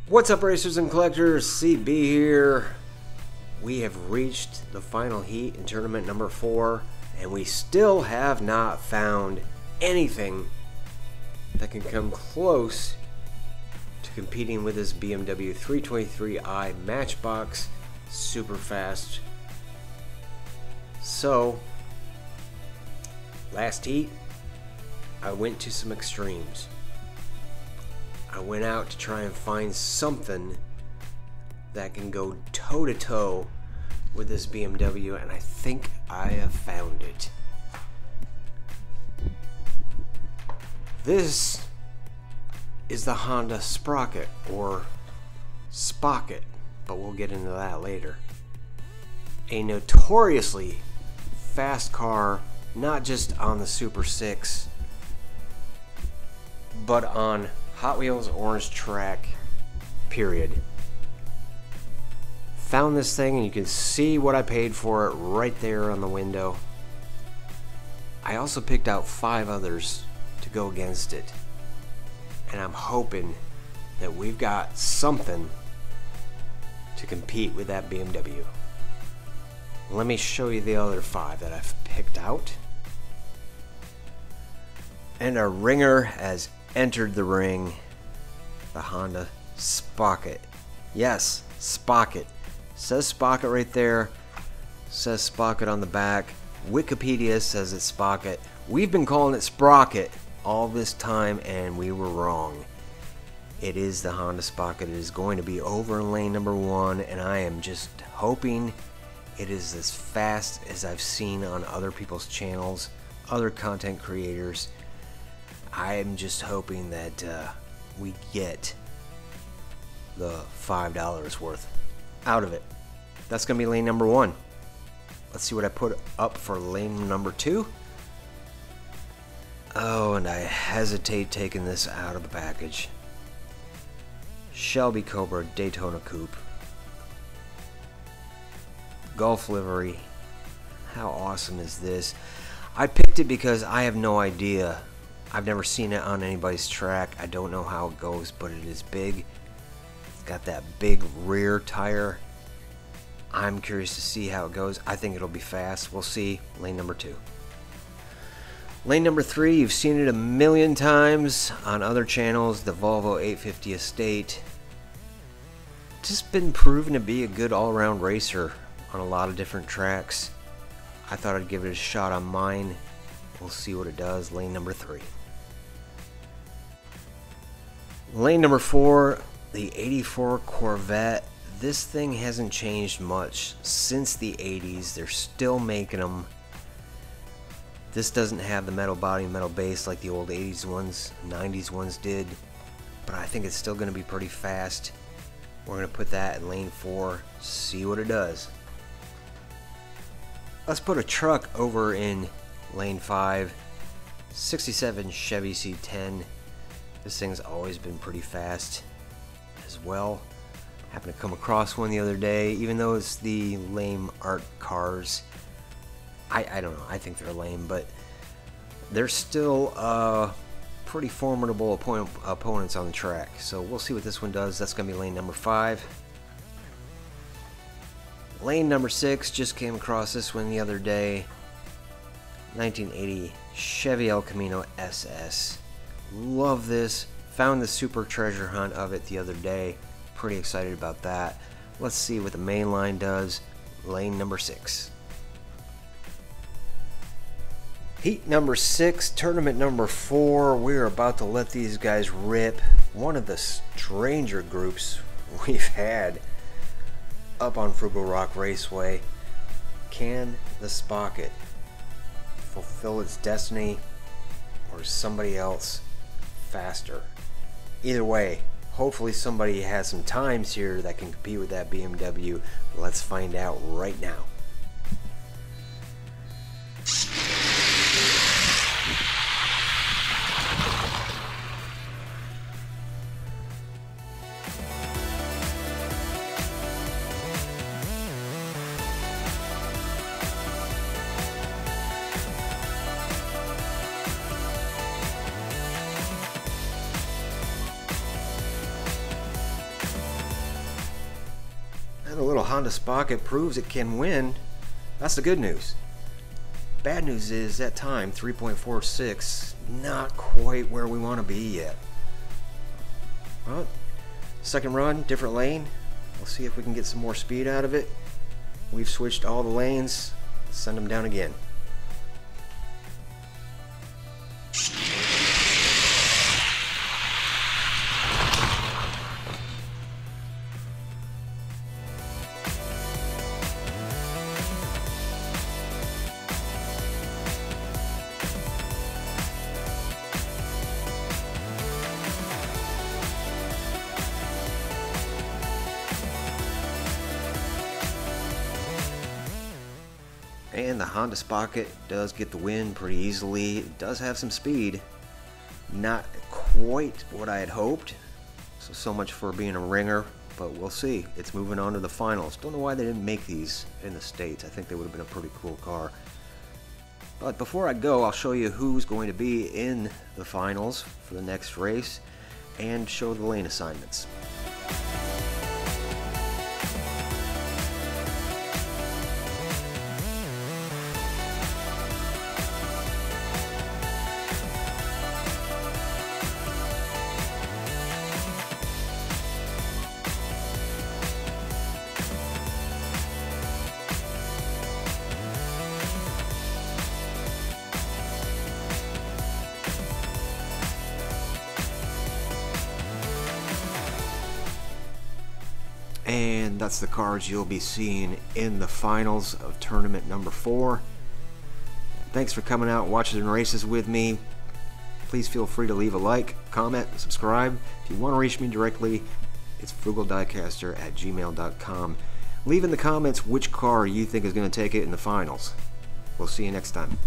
What's up, racers and collectors? CB here. We have reached the final heat in tournament number 4, and we still have not found anything that can come close to competing with this BMW 323i Matchbox super fast. So, last heat, I went to some extremes. I went out to try and find something that can go toe-to-toe with this BMW, and I think I have found it. This is the Honda Sprocket, or Spocket, but we'll get into that later. A notoriously fast car, not just on the Super 6, but on Hot Wheels Orange Track, period. Found this thing, and you can see what I paid for it right there on the window. I also picked out 5 others to go against it, and I'm hoping that we've got something to compete with that BMW. Let me show you the other 5 that I've picked out. And our ringer has entered the ring, the Honda Spocket. Yes, Spocket. Says Spocket right there. Says Spocket on the back. Wikipedia says it's Spocket. We've been calling it Sprocket all this time, and we were wrong. It is the Honda Spocket. It is going to be over in lane number 1, and I am just hoping it is as fast as I've seen on other people's channels, other content creators. I am just hoping that we get the $5 worth out of it. That's going to be lane number 1. Let's see what I put up for lane number 2. Oh, and I hesitate taking this out of the package. Shelby Cobra Daytona Coupe. Golf livery. How awesome is this? I picked it because I have no idea. I've never seen it on anybody's track. I don't know how it goes, but it is big. It's got that big rear tire. I'm curious to see how it goes. I think it'll be fast. We'll see. Lane number 2. Lane number 3, you've seen it a million times on other channels, the Volvo 850 Estate. Just been proven to be a good all-around racer on a lot of different tracks. I thought I'd give it a shot on mine. We'll see what it does. Lane number 3. Lane number 4, the 84 Corvette. This thing hasn't changed much since the 80s. They're still making them. This doesn't have the metal body and metal base like the old 80s ones, 90s ones did, but I think it's still going to be pretty fast. We're going to put that in lane 4, see what it does. Let's put a truck over in lane 5. 67 Chevy C10. This thing's always been pretty fast as well. Happened to come across one the other day, even though it's the lame art cars. I don't know, I think they're lame, but they're still pretty formidable opponents on the track. So we'll see what this one does. That's going to be lane number 5. Lane number 6, just came across this one the other day. 1980 Chevy El Camino SS. Love this. Found the super treasure hunt of it the other day. Pretty excited about that. Let's see what the main line does. Lane number 6. Heat number 6, tournament number 4. We're about to let these guys rip. One of the stranger groups we've had up on Frugal Rock Raceway. Can the Spocket fulfill its destiny, or somebody else faster? Either way, hopefully somebody has some times here that can compete with that BMW. Let's find out right now. Honda Spocket proves it can win. That's the good news. Bad news is that time, 3.46, not quite where we want to be yet. Well, second run, different lane. We'll see if we can get some more speed out of it. We've switched all the lanes. Let's send them down again. And the Honda Spocket does get the win pretty easily. It does have some speed. Not quite what I had hoped. So much for being a ringer, but we'll see. It's moving on to the finals. Don't know why they didn't make these in the States. I think they would have been a pretty cool car. But before I go, I'll show you who's going to be in the finals for the next race and show the lane assignments. And that's the cars you'll be seeing in the finals of tournament number 4. Thanks for coming out and watching the races with me. Please feel free to leave a like, comment, subscribe. If you want to reach me directly, it's frugalDiecaster@gmail.com. Leave in the comments which car you think is going to take it in the finals. We'll see you next time.